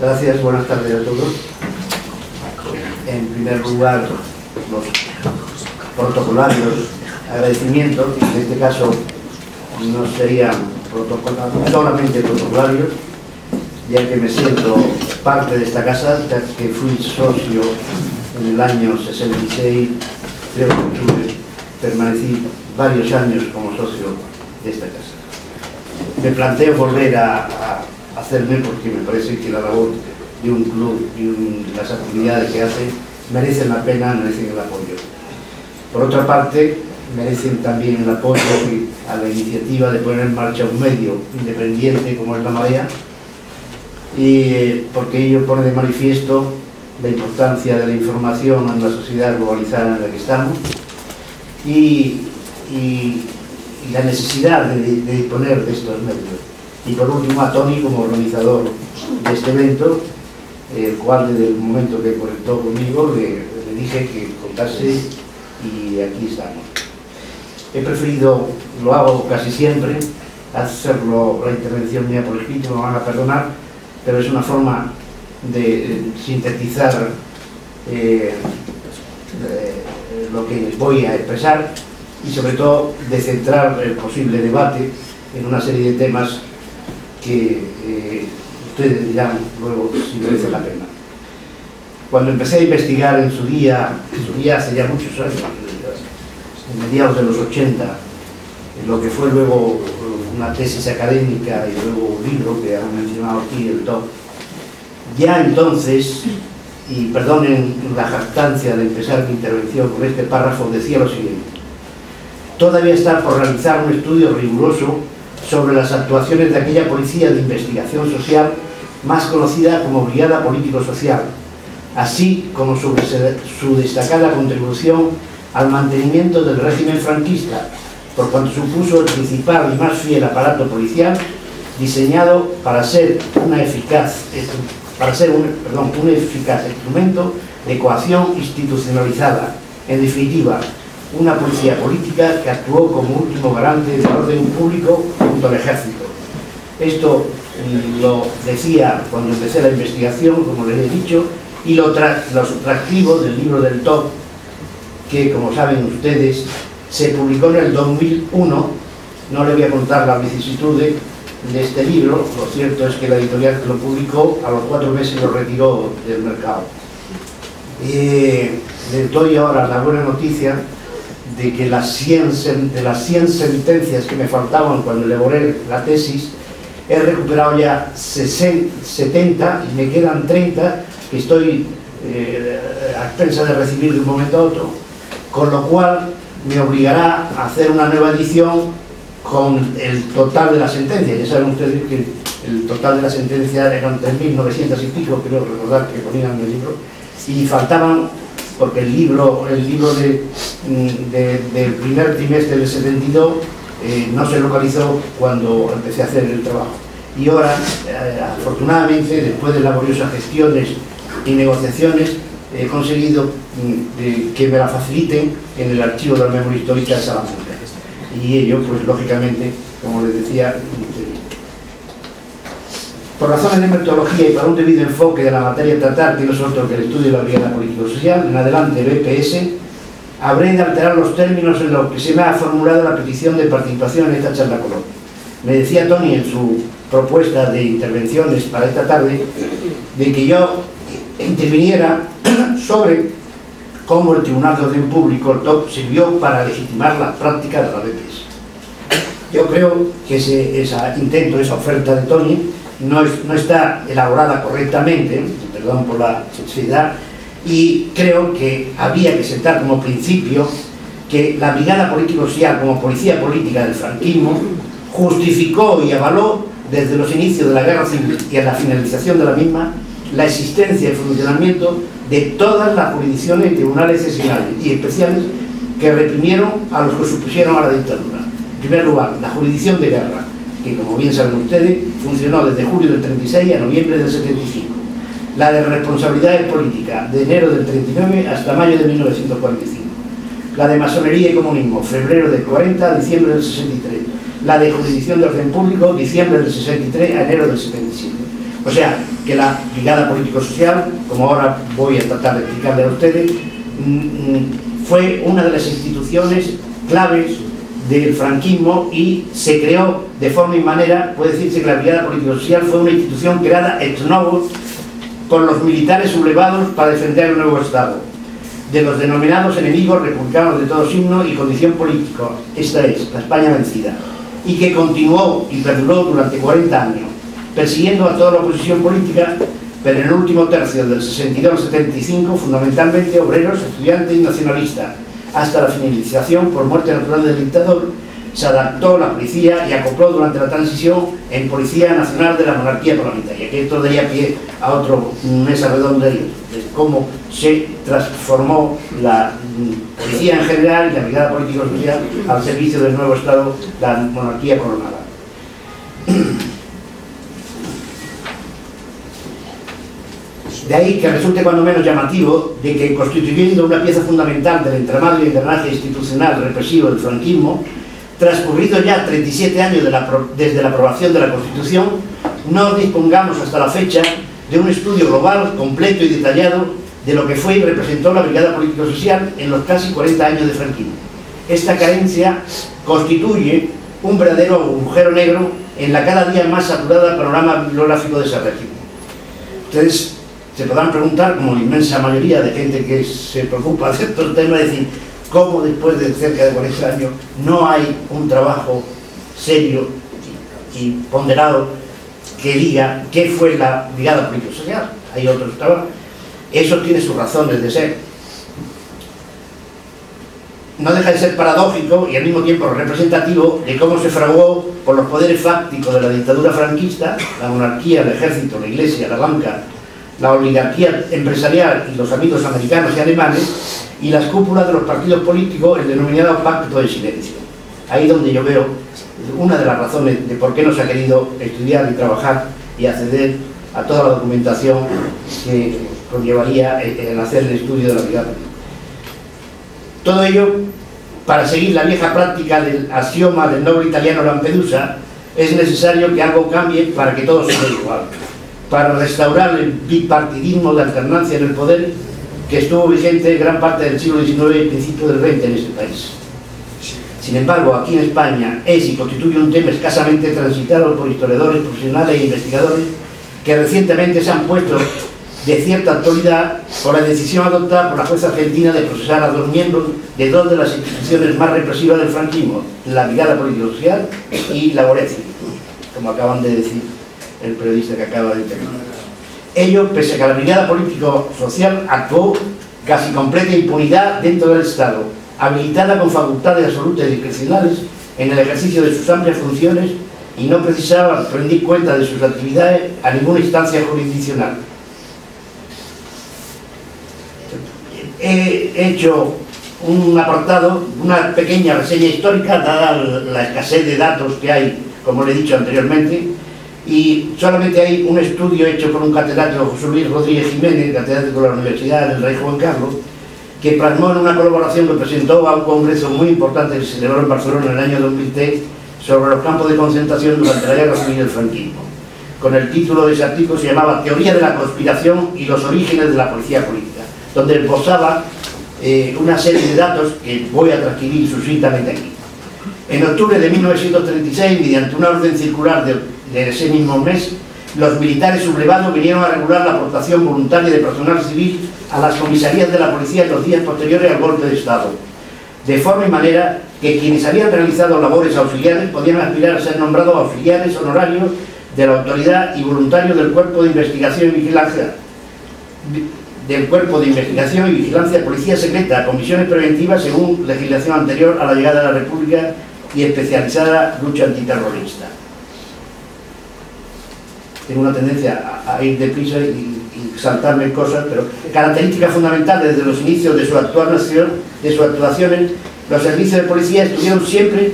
Gracias, buenas tardes a todos. En primer lugar, los protocolarios agradecimientos, que en este caso no serían solamente protocolarios, ya que me siento parte de esta casa, ya que fui socio en el año 66, creo que permanecí varios años como socio de esta casa. Me planteo volver a hacerme, porque me parece que la labor de un club y las actividades que hace merecen la pena, merecen el apoyo. Por otra parte, merecen también el apoyo a la iniciativa de poner en marcha un medio independiente como es La Marea, y porque ello pone de manifiesto la importancia de la información en la sociedad globalizada en la que estamos y la necesidad de disponer de estos medios. Y por último a Tony como organizador de este evento, el cual desde el momento que conectó conmigo le dije que contase y aquí estamos. He preferido, lo hago casi siempre, hacerlo la intervención mía por escrito, me van a perdonar, pero es una forma de sintetizar lo que les voy a expresar y sobre todo de centrar el posible debate en una serie de temas que ustedes dirán luego si merece la pena. Cuando empecé a investigar en su día hace ya muchos años, en mediados de los 80, en lo que fue luego una tesis académica y luego un libro que han mencionado aquí, el TOP, ya entonces, y perdonen la jactancia de empezar mi intervención con este párrafo, decía lo siguiente: todavía está por realizar un estudio riguroso sobre las actuaciones de aquella policía de investigación social más conocida como Brigada Político-Social, así como sobre su destacada contribución al mantenimiento del régimen franquista, por cuanto supuso el principal y más fiel aparato policial diseñado para ser un eficaz instrumento de coacción institucionalizada. En definitiva, una policía política que actuó como último garante del orden público junto al ejército. Esto lo decía cuando empecé la investigación, como les he dicho, y lo atractivo del libro del TOP, que como saben ustedes, se publicó en el 2001, no le voy a contar las vicisitudes de este libro, lo cierto es que la editorial que lo publicó a los 4 meses lo retiró del mercado. Les doy ahora la buena noticia de que de las 100 sentencias que me faltaban cuando elaboré la tesis, he recuperado ya 70 y me quedan 30 que estoy a expensas de recibir de un momento a otro, con lo cual me obligará a hacer una nueva edición con el total de la sentencia. Ya saben ustedes que el total de la sentencia eran 3.900 y pico, creo recordar que ponían en el libro, y faltaban, porque el libro del primer trimestre del 72 no se localizó cuando empecé a hacer el trabajo. Y ahora, afortunadamente, después de laboriosas gestiones y negociaciones, he conseguido que me la faciliten en el archivo de la memoria histórica de Salamanca. Y ello, pues lógicamente, como les decía, por razones de metodología y para un debido enfoque de la materia a tratar, que no es otro que el estudio de la Brigada Político-Social, en adelante BPS, habré de alterar los términos en los que se me ha formulado la petición de participación en esta charla coloquia. Me decía Tony en su propuesta de intervenciones para esta tarde, de que yo interviniera sobre cómo el Tribunal de Orden Público, el TOP, sirvió para legitimar la práctica de la BPS. Yo creo que esa oferta de Tony no está elaborada correctamente, perdón por la sinceridad, y creo que había que sentar como principio que la Brigada Político-Social como policía política del franquismo justificó y avaló desde los inicios de la guerra civil y a la finalización de la misma la existencia y funcionamiento de todas las jurisdicciones y tribunales excepcionales y especiales que reprimieron a los que supusieron a la dictadura. En primer lugar, la jurisdicción de guerra, que como bien saben ustedes, funcionó desde julio del 36 a noviembre del 75. La de responsabilidades políticas, de enero del 39 hasta mayo de 1945. La de masonería y comunismo, febrero del 40 a diciembre del 63. La de jurisdicción de orden público, diciembre del 63 a enero del 77. O sea, que la Brigada Político-Social, como ahora voy a tratar de explicarle a ustedes, fue una de las instituciones claves del franquismo y se creó de forma y manera, puede decirse que la Brigada Político-Social fue una institución creada ex novo por los militares sublevados para defender el nuevo Estado, de los denominados enemigos republicanos de todo signo y condición política, esta es, la España vencida, y que continuó y perduró durante 40 años, persiguiendo a toda la oposición política, pero en el último tercio del 62-75, fundamentalmente obreros, estudiantes y nacionalistas, hasta la finalización por muerte natural del dictador. Se adaptó la policía y acopló durante la transición en Policía Nacional de la Monarquía Parlamentaria, que esto daría pie a otro mesa redonda de cómo se transformó la policía en general y la Brigada Político-Social al servicio del nuevo Estado, la monarquía coronada. De ahí que resulte cuando menos llamativo de que, constituyendo una pieza fundamental del entramado y engranaje institucional represivo del franquismo, transcurrido ya 37 años desde la aprobación de la Constitución, no dispongamos hasta la fecha de un estudio global, completo y detallado de lo que fue y representó la Brigada Político-Social en los casi 40 años de franquismo. Esta carencia constituye un verdadero agujero negro en la cada día más saturada panorama bibliográfico de ese régimen. Ustedes se podrán preguntar, como la inmensa mayoría de gente que se preocupa de estos temas, decir, ¿cómo después de cerca de 40 años no hay un trabajo serio y ponderado que diga qué fue la Brigada Político-Social? Hay otros trabajos. Eso tiene sus razones de ser. No deja de ser paradójico y al mismo tiempo representativo de cómo se fraguó por los poderes fácticos de la dictadura franquista, la monarquía, el ejército, la iglesia, la banca, la oligarquía empresarial y los amigos americanos y alemanes, y las cúpulas de los partidos políticos, el denominado pacto de silencio. Ahí donde yo veo una de las razones de por qué no se ha querido estudiar y trabajar y acceder a toda la documentación que conllevaría el hacer el estudio de la Brigada. Todo ello, para seguir la vieja práctica del axioma del noble italiano Lampedusa, es necesario que algo cambie para que todo sea igual, para restaurar el bipartidismo de alternancia en el poder que estuvo vigente gran parte del siglo XIX y principio del XX en este país. Sin embargo, aquí en España es y constituye un tema escasamente transitado por historiadores, profesionales e investigadores que recientemente se han puesto de cierta actualidad por la decisión adoptada por la jueza argentina de procesar a dos miembros de dos de las instituciones más represivas del franquismo, la Brigada Político-Social y la Guardia Civil, como acaban de decir el periodista que acaba de intervenir. Ello, pese a que la Brigada Político-Social actuó casi completa impunidad dentro del Estado, habilitada con facultades absolutas y discrecionales en el ejercicio de sus amplias funciones y no precisaba rendir cuenta de sus actividades a ninguna instancia jurisdiccional. He hecho un apartado, una pequeña reseña histórica, dada la escasez de datos que hay, como le he dicho anteriormente, y solamente hay un estudio hecho por un catedrático, José Luis Rodríguez Jiménez, catedrático de la Universidad del Rey Juan Carlos, que plasmó en una colaboración que presentó a un congreso muy importante que se celebró en Barcelona en el año 2003 sobre los campos de concentración durante la Guerra Civil del franquismo. Con el título de ese artículo se llamaba Teoría de la conspiración y los orígenes de la policía política, donde esbozaba una serie de datos que voy a transcribir sucintamente aquí. En octubre de 1936, mediante una orden circular de ese mismo mes, los militares sublevados vinieron a regular la aportación voluntaria de personal civil a las comisarías de la policía en los días posteriores al golpe de Estado, de forma y manera que quienes habían realizado labores auxiliares podían aspirar a ser nombrados auxiliares honorarios de la autoridad y voluntarios del Cuerpo de Investigación y Vigilancia, Policía Secreta, comisiones preventivas según legislación anterior a la llegada de la República y especializada lucha antiterrorista. Tengo una tendencia a ir deprisa y saltarme cosas, pero característica fundamental desde los inicios de su actuaciones, los servicios de policía estuvieron siempre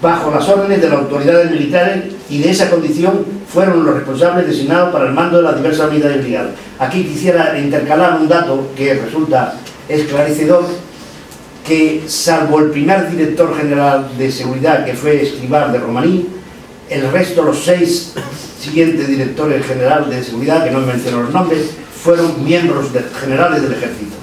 bajo las órdenes de las autoridades militares y de esa condición fueron los responsables designados para el mando de las diversas unidades brigadas. Aquí quisiera intercalar un dato que resulta esclarecedor, que salvo el primer director general de seguridad, que fue Escrivá de Romaní, el resto, los 6 siguientes directores generales de seguridad, que no menciono los nombres, fueron miembros generales del ejército.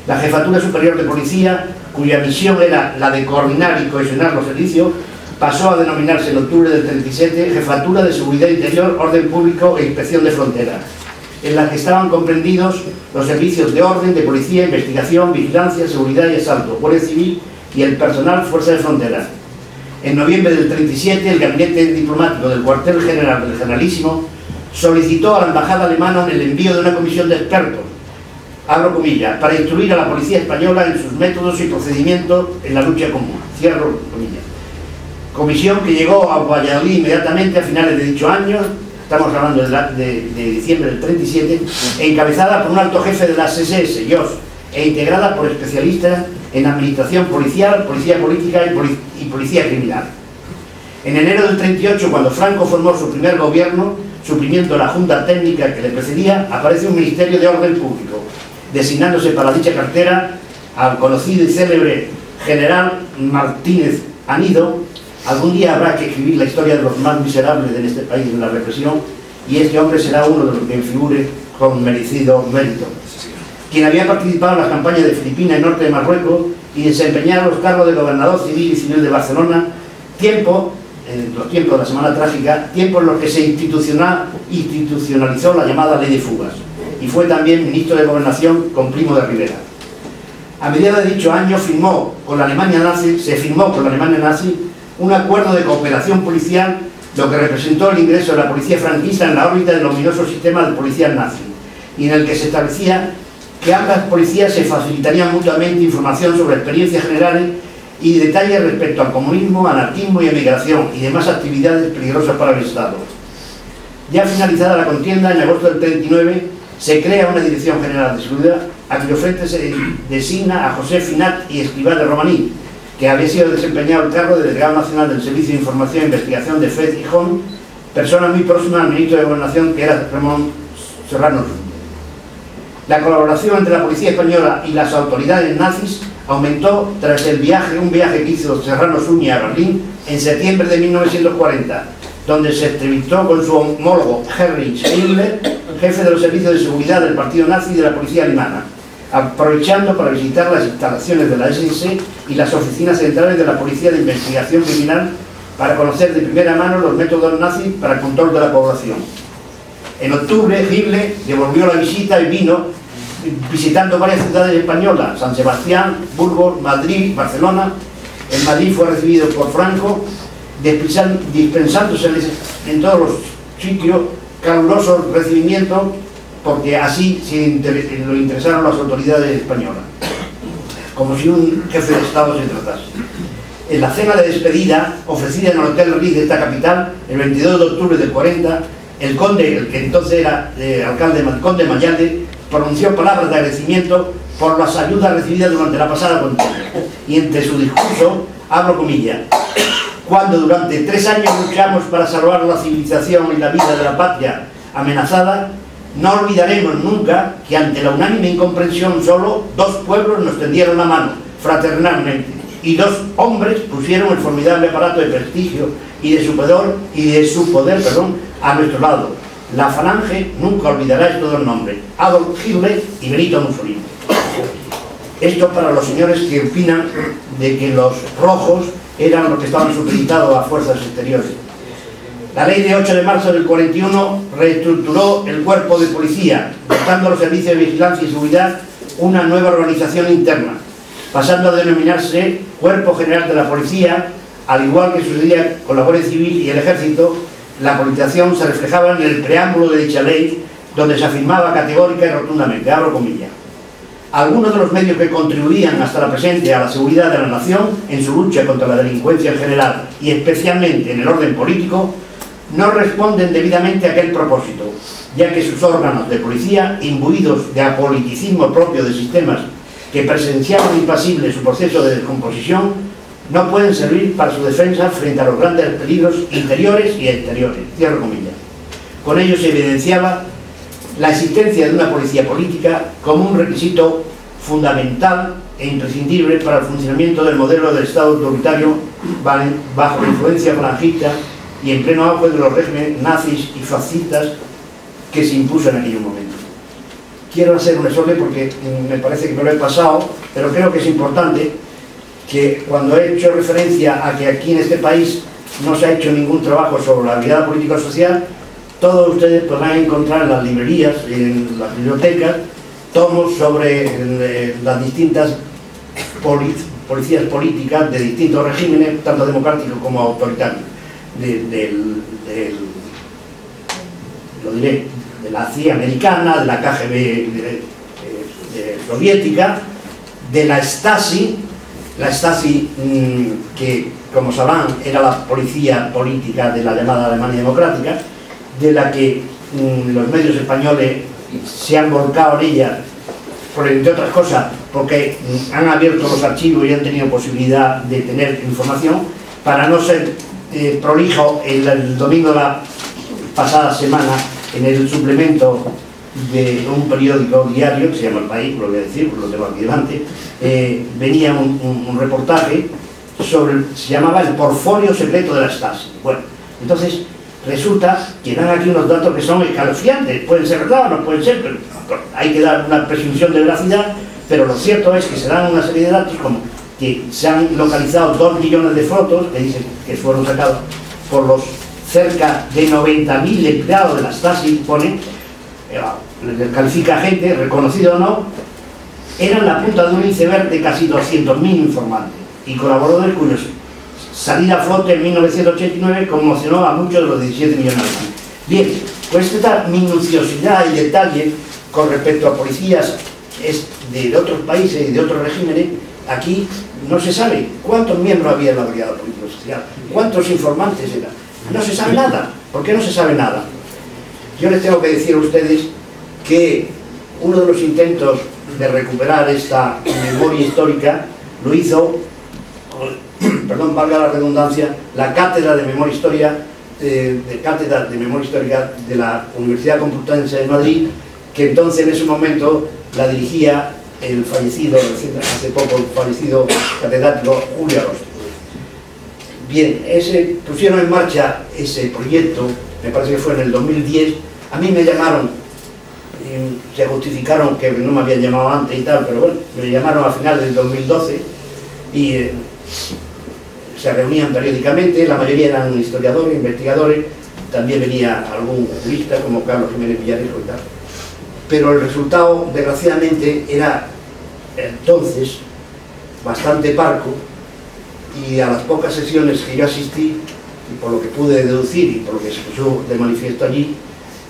La Jefatura Superior de Policía, cuya misión era la de coordinar y cohesionar los servicios, pasó a denominarse en octubre del 37 Jefatura de Seguridad Interior, Orden Público e Inspección de Fronteras, en la que estaban comprendidos los servicios de orden, de policía, investigación, vigilancia, seguridad y asalto, Guardia Civil y el personal Fuerza de Fronteras. En noviembre del 37, el gabinete diplomático del cuartel general del Generalísimo solicitó a la embajada alemana el envío de una comisión de expertos, abro comillas, para instruir a la policía española en sus métodos y procedimientos en la lucha común, cierro comillas. Comisión que llegó a Valladolid inmediatamente a finales de dicho año, estamos hablando de diciembre del 37, encabezada por un alto jefe de la SS, Jos, e integrada por especialistas en administración policial, policía política y policía criminal. En enero del 38, cuando Franco formó su primer gobierno, suprimiendo la junta técnica que le precedía, aparece un Ministerio de Orden Público, designándose para dicha cartera al conocido y célebre general Martínez Anido. Algún día habrá que escribir la historia de los más miserables de este país en la represión, y este hombre será uno de los que figure con merecido mérito, quien había participado en las campañas de Filipinas y norte de Marruecos y desempeñado los cargos de gobernador civil y civil de Barcelona, en los tiempos de la Semana Trágica, tiempos en los que se institucionalizó la llamada Ley de Fugas, y fue también ministro de Gobernación con Primo de Rivera. A mediados de dicho año se firmó con la Alemania nazi un acuerdo de cooperación policial, lo que representó el ingreso de la policía franquista en la órbita del ominoso sistema de policías nazi, y en el que se establecía que ambas policías se facilitarían mutuamente información sobre experiencias generales y detalles respecto al comunismo, anarquismo y emigración y demás actividades peligrosas para el Estado. Ya finalizada la contienda, en agosto del 39, se crea una Dirección General de Seguridad, a cuyo frente se designa a José Finat y Escrivá de Romaní, que había sido desempeñado el cargo de delegado nacional del Servicio de Información e Investigación de Fez y Gijón, persona muy próxima al ministro de Gobernación, que era Ramón Serrano. La colaboración entre la policía española y las autoridades nazis aumentó tras un viaje que hizo Serrano Suña a Berlín en septiembre de 1940, donde se entrevistó con su homólogo Heinrich Himmler, jefe de los servicios de seguridad del partido nazi y de la policía alemana, aprovechando para visitar las instalaciones de la SS y las oficinas centrales de la Policía de Investigación Criminal para conocer de primera mano los métodos nazis para el control de la población. En octubre, Himmler devolvió la visita y vino visitando varias ciudades españolas: San Sebastián, Burgos, Madrid, Barcelona. En Madrid fue recibido por Franco, dispensándose en todos los sitios calurosos recibimientos, porque así lo interesaron las autoridades españolas, como si un jefe de Estado se tratase. En la cena de despedida, ofrecida en el Hotel Ritz de esta capital, el 22 de octubre del 40, el conde, el que entonces era alcalde, el conde Mayalde, pronunció palabras de agradecimiento por las ayudas recibidas durante la pasada contienda. Y entre su discurso, abro comillas, cuando durante 3 años luchamos para salvar la civilización y la vida de la patria amenazada, no olvidaremos nunca que ante la unánime incomprensión solo 2 pueblos nos tendieron la mano, fraternalmente, y 2 hombres pusieron el formidable aparato de prestigio y de su poder, a nuestro lado. La Falange nunca olvidará estos 2 nombres, Adolf Hitler y Benito Mussolini. Esto para los señores que opinan de que los rojos eran los que estaban supeditados a fuerzas exteriores. La ley de 8 de marzo del 41 reestructuró el cuerpo de policía, dotando a los servicios de vigilancia y seguridad una nueva organización interna, pasando a denominarse Cuerpo General de la Policía. Al igual que sucedía con la Guardia Civil y el Ejército, la politización se reflejaba en el preámbulo de dicha ley, donde se afirmaba categórica y rotundamente, abro comillas, algunos de los medios que contribuían hasta la presente a la seguridad de la nación en su lucha contra la delincuencia en general y especialmente en el orden político, no responden debidamente a aquel propósito, ya que sus órganos de policía, imbuidos de apoliticismo propio de sistemas que presenciaban impasible su proceso de descomposición, no pueden servir para su defensa frente a los grandes peligros interiores y exteriores. Cierro comillas. Con ello se evidenciaba la existencia de una policía política como un requisito fundamental e imprescindible para el funcionamiento del modelo del Estado autoritario bajo la influencia falangista y en pleno auge de los regímenes nazis y fascistas que se impuso en aquellos momentos. Quiero hacer un exordio porque me parece que me lo he pasado, pero creo que es importante que cuando he hecho referencia a que aquí en este país no se ha hecho ningún trabajo sobre la realidad política social, todos ustedes podrán encontrar en las librerías, en las bibliotecas, tomos sobre las distintas policías políticas de distintos regímenes, tanto democráticos como autoritarios, lo diré, de la CIA americana, de la KGB soviética, de la Stasi, que, como sabrán, era la policía política de la llamada Alemania Democrática, de la que los medios españoles se han volcado en ella, entre otras cosas, porque han abierto los archivos y han tenido posibilidad de tener información. Para no ser prolijo, el domingo de la pasada semana, en el suplemento de un periódico diario que se llama El País, lo voy a decir, porque lo tengo aquí delante, venía un reportaje sobre, se llamaba El portfolio secreto de la Stasi. Bueno, entonces resulta que dan aquí unos datos que son escalofriantes, pueden ser verdad o no pueden ser, pero hay que dar una presunción de veracidad, pero lo cierto es que se dan una serie de datos como que se han localizado 2 millones de fotos, que dicen que fueron sacados por los cerca de 90.000 empleados de la Stasi, pone, califica gente, reconocido o no, eran la punta de un iceberg de casi 200.000 informantes y colaboradores cuyos salida a flote en 1989 conmocionó a muchos de los 17 millones de alemanes. Bien, pues esta minuciosidad y detalle con respecto a policías de otros países y de otros regímenes, aquí no se sabe cuántos miembros había en la brigada político-social, cuántos informantes eran, no se sabe nada. ¿Por qué no se sabe nada? Yo les tengo que decir a ustedes que uno de los intentos de recuperar esta memoria histórica lo hizo, perdón, valga la redundancia, la Cátedra de Memoria Histórica de la Universidad Complutense de Madrid, que entonces en ese momento la dirigía el fallecido, hace poco fallecido catedrático Julio Aroste. Bien, pusieron en marcha ese proyecto, me parece que fue en el 2010, a mí me llamaron, se justificaron que no me habían llamado antes y tal, pero bueno, me llamaron a finales del 2012 y se reunían periódicamente, la mayoría eran historiadores, investigadores, también venía algún jurista como Carlos Jiménez Villarejo y tal. Pero el resultado, desgraciadamente, era entonces bastante parco, y a las pocas sesiones que yo asistí, y por lo que pude deducir y por lo que se puso de manifiesto allí,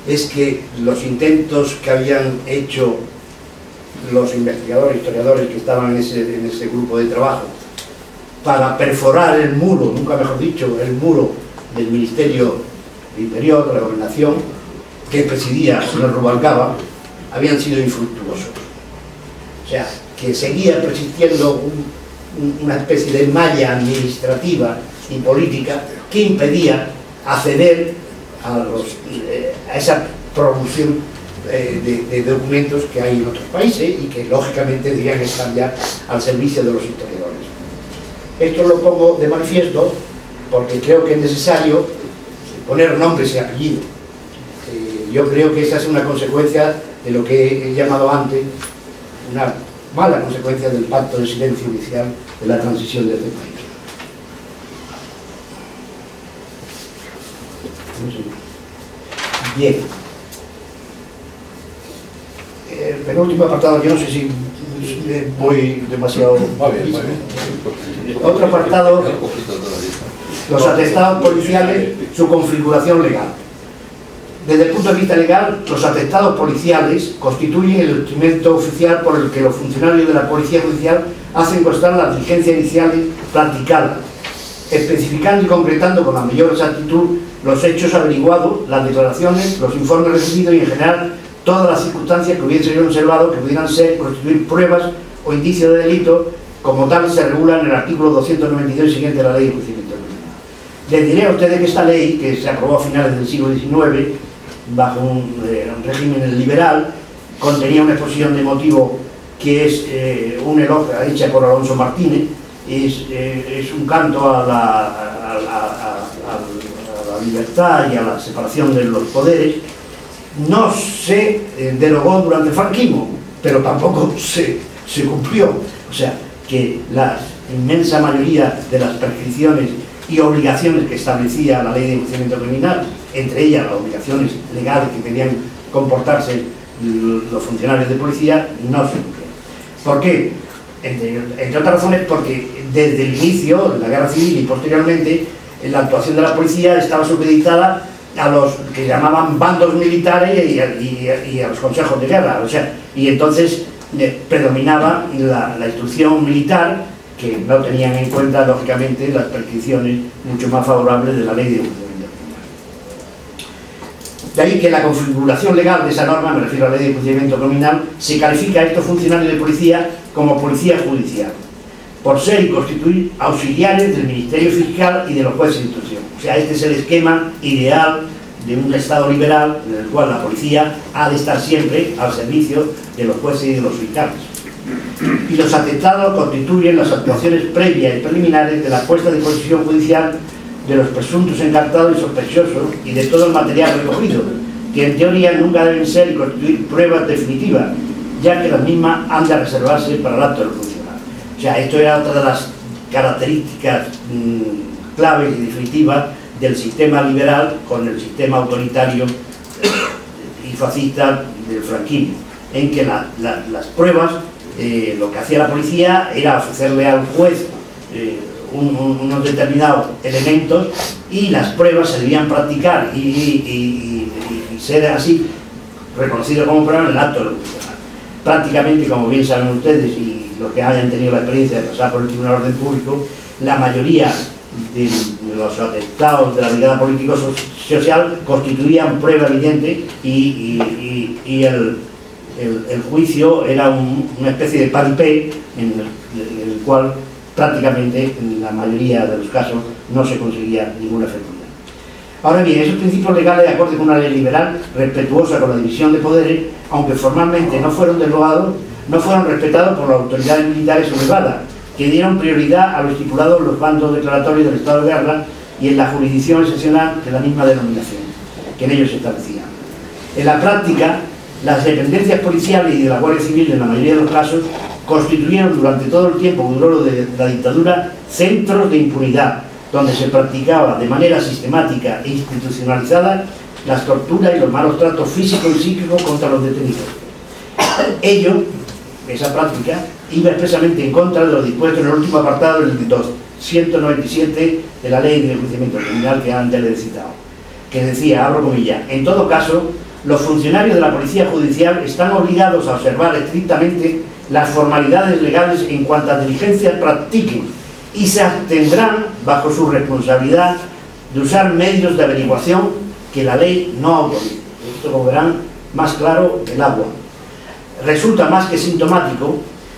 es que los intentos que habían hecho los investigadores, historiadores que estaban en ese grupo de trabajo para perforar el muro, nunca mejor dicho, el muro del Ministerio de Interior, de la Gobernación, que presidía el señor Rubalcaba, habían sido infructuosos. O sea, que seguía persistiendo una especie de malla administrativa y política que impedía acceder a esa producción de documentos que hay en otros países y que lógicamente debían estar ya al servicio de los historiadores. Esto lo pongo de manifiesto porque creo que es necesario poner nombres y apellidos. Yo creo que esa es una consecuencia de lo que he llamado antes una mala consecuencia del pacto de silencio inicial de la transición de este país. Bien. El penúltimo apartado, yo no sé si voy demasiado... Otro apartado, los atestados policiales, su configuración legal. Desde el punto de vista legal, los atestados policiales constituyen el instrumento oficial por el que los funcionarios de la Policía Judicial hacen constar las diligencias iniciales practicadas, especificando y concretando con la mayor exactitud los hechos averiguados, las declaraciones, los informes recibidos y en general todas las circunstancias que hubiesen sido observado que pudieran constituir pruebas o indicios de delito, como tal se regula en el artículo 292 siguiente de la Ley de Enjuiciamiento Criminal. Les diré a ustedes que esta ley, que se aprobó a finales del siglo XIX, bajo un régimen liberal, contenía una exposición de motivo que es un elogio hecha por Alonso Martínez, es un canto a la libertad y a la separación de los poderes, no se derogó durante el franquismo, pero tampoco se cumplió. O sea, que la inmensa mayoría de las prescripciones y obligaciones que establecía la ley de enjuiciamiento criminal, entre ellas las obligaciones legales que debían comportarse los funcionarios de policía, no se cumplieron. ¿Por qué? Entre otras razones porque desde el inicio de la guerra civil y posteriormente la actuación de la policía estaba supeditada a los que llamaban bandos militares y a los consejos de guerra, o sea, y entonces predominaba la instrucción militar, que no tenían en cuenta lógicamente las prescripciones mucho más favorables de la ley de enjuiciamiento criminal. De ahí que la configuración legal de esa norma, me refiero a la ley de enjuiciamiento criminal, se califica a estos funcionarios de policía como policía judicial, por ser y constituir auxiliares del Ministerio Fiscal y de los jueces de instrucción. O sea, este es el esquema ideal de un Estado liberal en el cual la policía ha de estar siempre al servicio de los jueces y de los fiscales. Y los atestados constituyen las actuaciones previas y preliminares de la puesta de disposición judicial de los presuntos encartados y sospechosos y de todo el material recogido, que en teoría nunca deben ser y constituir pruebas definitivas, ya que las mismas han de reservarse para el acto del funcionario. O sea, esto era otra de las características claves y definitivas del sistema liberal con el sistema autoritario y fascista del franquismo, en que las pruebas, lo que hacía la policía era ofrecerle al juez unos determinados elementos y las pruebas se debían practicar y ser así reconocido como prueba en el acto del funcionario. Prácticamente, como bien saben ustedes y los que hayan tenido la experiencia de pasar por el Tribunal de Orden Público, la mayoría de los atestados de la brigada político-social constituían prueba evidente y el juicio era una especie de paripé en el cual prácticamente en la mayoría de los casos no se conseguía ninguna efectividad. Ahora bien, esos principios legales, de acuerdo con una ley liberal respetuosa con la división de poderes, aunque formalmente no fueron derogados, no fueron respetados por las autoridades militares sublevadas, que dieron prioridad a lo estipulado en los bandos declaratorios del estado de guerra y en la jurisdicción excepcional de la misma denominación, que en ellos se establecían. En la práctica, las dependencias policiales y de la Guardia Civil, en la mayoría de los casos, constituyeron durante todo el tiempo que duró de la dictadura centros de impunidad, donde se practicaba de manera sistemática e institucionalizada las torturas y los malos tratos físicos y psíquicos contra los detenidos. Ello, esa práctica, iba expresamente en contra de lo dispuesto en el último apartado del 297 de la Ley de Enjuiciamiento Criminal que antes le he citado, que decía, abro comillas, en todo caso, los funcionarios de la Policía Judicial están obligados a observar estrictamente las formalidades legales en cuantas diligencias practiquen y se abstendrán, bajo su responsabilidad, de usar medios de averiguación que la ley no autoriza. Esto como verán, más claro el agua. Resulta más que sintomático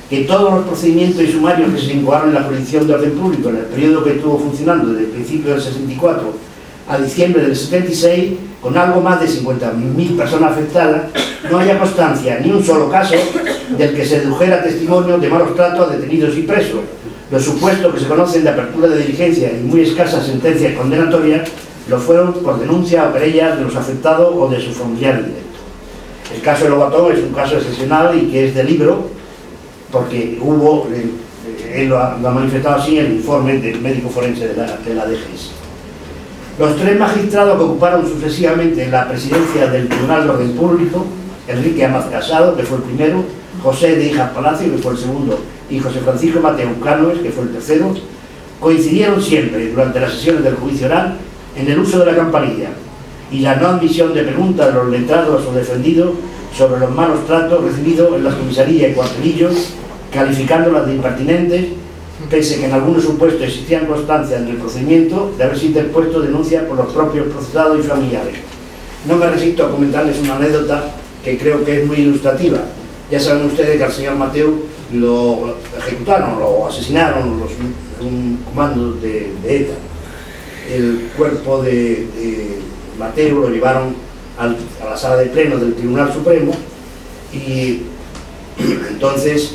que todos los procedimientos y sumarios que se incoaron en la jurisdicción de orden público en el periodo que estuvo funcionando desde el principio del 64 a diciembre del 76, con algo más de 50.000 personas afectadas, no haya constancia ni un solo caso del que se dedujera testimonio de malos tratos a detenidos y presos. Los supuestos que se conocen de apertura de diligencia y muy escasas sentencias condenatorias lo fueron por denuncia o querellas de los afectados o de sus familiares directos. El caso de Lobatón es un caso excepcional y que es de libro, porque hubo, él lo ha manifestado así en el informe del médico forense de la DGS. Los tres magistrados que ocuparon sucesivamente la presidencia del Tribunal de Orden Público, Enrique Amaz Casado, que fue el primero, José de Hijas Palacio, que fue el segundo, y José Francisco Mateo Cánoves, que fue el tercero, coincidieron siempre durante las sesiones del juicio oral en el uso de la campanilla y la no admisión de preguntas de los letrados o defendidos sobre los malos tratos recibidos en las comisarías y cuartelillos, calificándolas de impertinentes, pese que en algunos supuestos existían constancias en el procedimiento de haberse interpuesto denuncias por los propios procesados y familiares. No me resisto a comentarles una anécdota que creo que es muy ilustrativa. Ya saben ustedes que al señor Mateu lo ejecutaron, lo asesinaron un comando de ETA. El cuerpo de Mateu lo llevaron a la sala de pleno del Tribunal Supremo y entonces,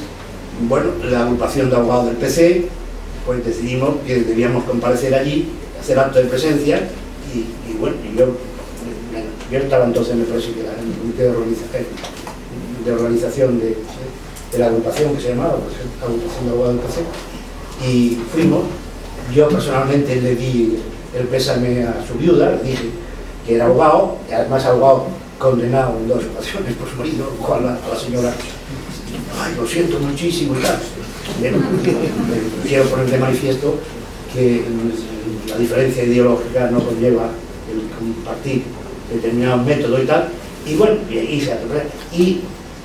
bueno, la agrupación de abogados del PC, pues decidimos que debíamos comparecer allí, hacer acto de presencia y bueno, yo estaba entonces, me parece que era en el comité de organización de la agrupación que se llamaba, la agrupación de abogados de educación, y fuimos. Yo personalmente le di el pésame a su viuda, le dije que era abogado, y además abogado condenado en 2 ocasiones por su marido, lo cual a la señora, ay, lo siento muchísimo y tal. Quiero poner de manifiesto que la diferencia ideológica no conlleva el compartir determinado método y tal, y bueno, y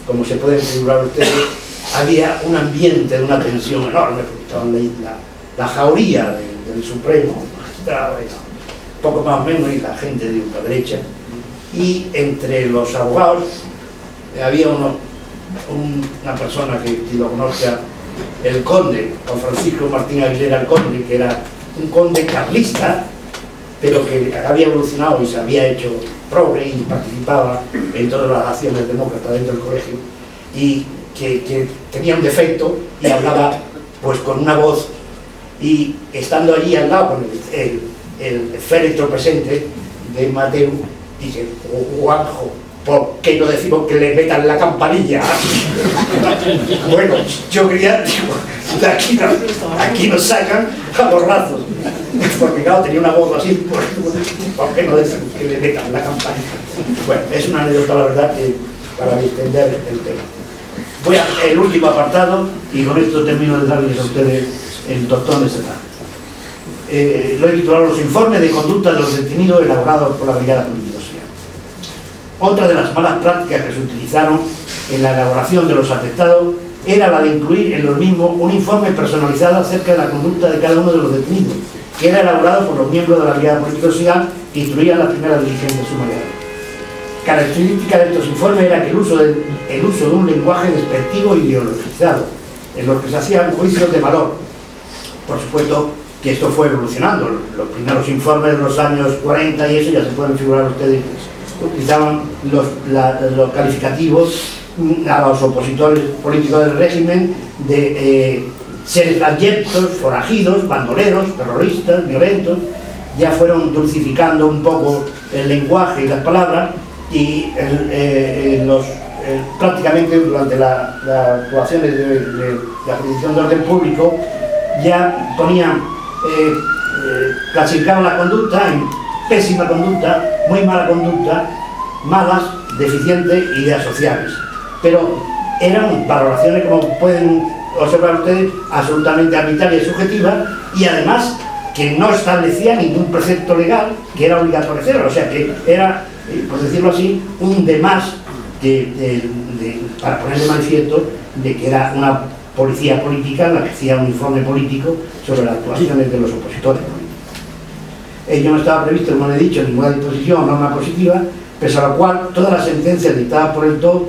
como se pueden figurar ustedes, había un ambiente de una tensión enorme, porque estaban la jauría del Supremo, poco más o menos, y la gente de ultraderecha, y entre los abogados había una persona que lo conozca, el conde, don Francisco Martín Aguilera el conde, que era un conde carlista, pero que había evolucionado y se había hecho progre y participaba en todas las acciones demócratas dentro del colegio, y que tenía un defecto y hablaba pues con una voz, y estando allí al lado con el féretro presente de Mateo, dice: Juanjo, ¿por qué no decimos que le metan la campanilla? Bueno, yo quería, digo, de aquí nos sacan a borrazos, porque claro, tenía una voz así, ¿por qué no decimos que le metan la campanilla? Bueno, es una anécdota, la verdad, que para extender el tema. Voy al último apartado, y con esto termino de darles a ustedes el tostón de ese tema. Lo he titulado Los informes de conducta de los detenidos elaborados por la Brigada Político-Social. Otra de las malas prácticas que se utilizaron en la elaboración de los atestados era la de incluir en los mismos un informe personalizado acerca de la conducta de cada uno de los detenidos, que era elaborado por los miembros de la Brigada Político-Social que instruían las primeras diligencias sumariales. Característica de estos informes era que el uso de un lenguaje despectivo e ideologizado, en los que se hacían juicios de valor. Por supuesto que esto fue evolucionando. Los primeros informes de los años 40 y eso, ya se pueden figurar ustedes, utilizaban los calificativos a los opositores políticos del régimen de seres abyectos, forajidos, bandoleros, terroristas, violentos. Ya fueron dulcificando un poco el lenguaje y las palabras, y prácticamente durante las actuaciones de la jurisdicción de orden público ya ponían, clasificaban la conducta en pésima conducta, muy mala conducta, malas, deficientes y asociables. Pero eran valoraciones, como pueden observar ustedes, absolutamente arbitrarias y subjetivas, y además que no establecía ningún precepto legal que era obligatorio hacerlo. O sea que era, por decirlo así, un de más para poner de manifiesto de que era una policía política la que hacía un informe político sobre las actuaciones de los opositores políticos. Ello no estaba previsto, como he dicho, en ninguna disposición o norma positiva, pese a lo cual todas las sentencias dictadas por el TOC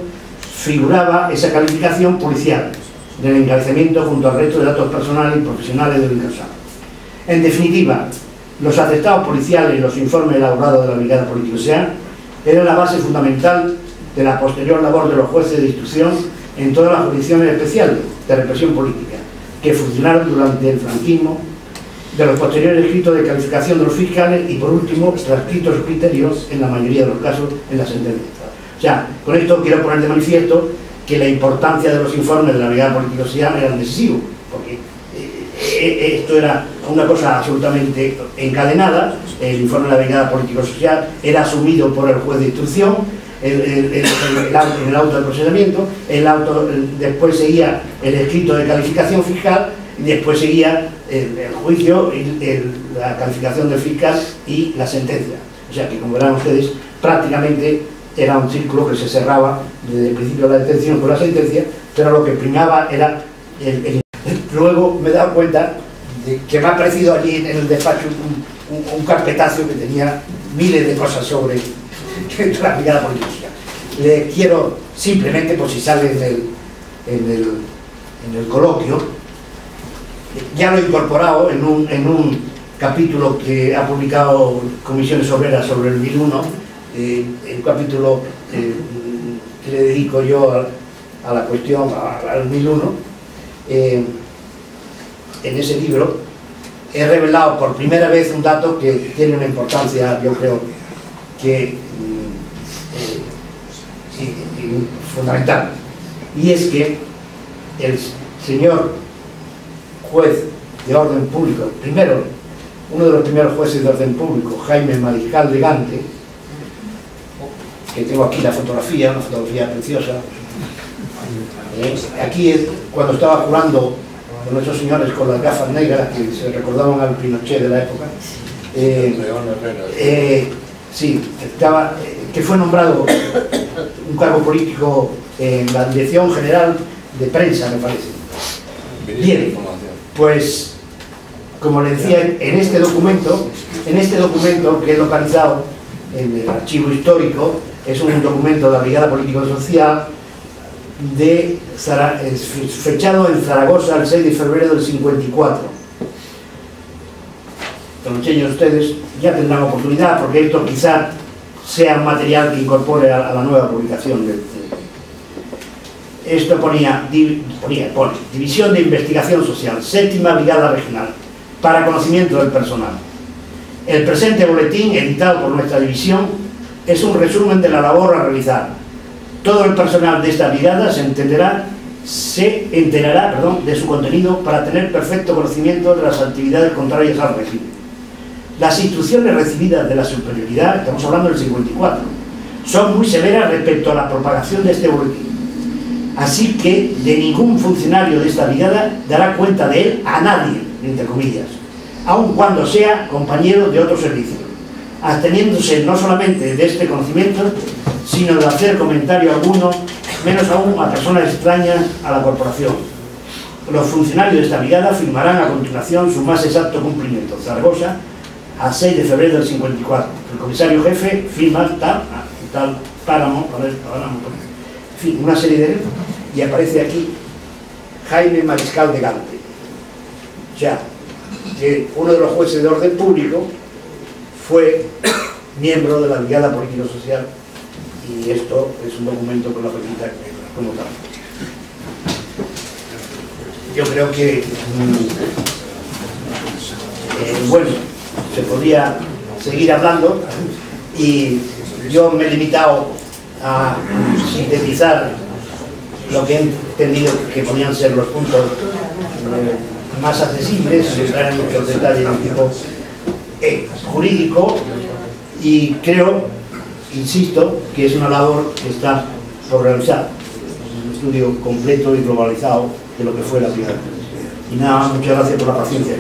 figuraba esa calificación policial del encarcelamiento junto al resto de datos personales y profesionales del incausado. En definitiva, los atestados policiales y los informes elaborados de la Brigada Político-Social eran la base fundamental de la posterior labor de los jueces de instrucción en todas las jurisdicciones especiales de represión política que funcionaron durante el franquismo, de los posteriores escritos de calificación de los fiscales y, por último, transcritos sus criterios en la mayoría de los casos en la sentencia. O sea, con esto quiero poner de manifiesto que la importancia de los informes de la Brigada Político-Social era decisivo, porque esto era una cosa absolutamente encadenada. El informe de la Brigada Político-Social era asumido por el juez de instrucción, en el auto de procesamiento, después seguía el escrito de calificación fiscal, y después seguía el juicio, la calificación del fiscal y la sentencia. O sea que, como verán ustedes, prácticamente era un círculo que se cerraba desde el principio de la detención con la sentencia, pero lo que primaba era Luego me he dado cuenta de que me ha aparecido allí en el despacho un carpetazo que tenía miles de cosas sobre la Brigada Política. Le quiero simplemente, por si sale en el coloquio, ya lo he incorporado en un capítulo que ha publicado Comisiones Obreras sobre el 1001, el capítulo que le dedico yo a la cuestión, al 1001. En ese libro he revelado por primera vez un dato que tiene una importancia, yo creo, que fundamental, y es que el señor juez de orden público, uno de los primeros jueces de orden público, Jaime Mariscal de Gante, que tengo aquí la fotografía, una fotografía preciosa. Aquí es cuando estaba jurando con esos señores con las gafas negras que se recordaban al Pinochet de la época. Sí, que fue nombrado un cargo político en la Dirección General de Prensa, me parece. Bien, pues, como le decía, en este documento que he localizado en el archivo histórico, es un documento de la Brigada Político-Social fechado en Zaragoza el 6 de febrero del 54. Te lo enseño a ustedes, ya tendrán oportunidad, porque esto quizá sea un material que incorpore a la nueva publicación. Esto pone División de Investigación Social, 7ª Brigada Regional, para conocimiento del personal. El presente boletín, editado por nuestra división, es un resumen de la labor a realizar. Todo el personal de esta brigada se enterará de su contenido para tener perfecto conocimiento de las actividades contrarias al régimen. Las instrucciones recibidas de la superioridad, estamos hablando del 54, son muy severas respecto a la propagación de este boletín. Así que de ningún funcionario de esta brigada dará cuenta de él a nadie, entre comillas, aun cuando sea compañero de otro servicio, absteniéndose no solamente de este conocimiento, sino de hacer comentario alguno, menos aún a personas extrañas a la corporación. Los funcionarios de esta brigada firmarán a continuación su más exacto cumplimiento. Zaragoza, a 6 de febrero del 54. El comisario jefe firma tal páramo, en fin, una serie de... y aparece aquí Jaime Mariscal de Gante. O sea, que uno de los jueces de orden público fue miembro de la Brigada Político-Social, y esto es un documento que lo acredita como tal. Yo creo que bueno, se podría seguir hablando, y yo me he limitado a sintetizar lo que he entendido que podían ser los puntos más accesibles, sin entrar en muchos detalles de tipo jurídico, y creo, insisto, que es una labor que está por realizar, un estudio completo y globalizado de lo que fue la brigada. Y nada más, muchas gracias por la paciencia.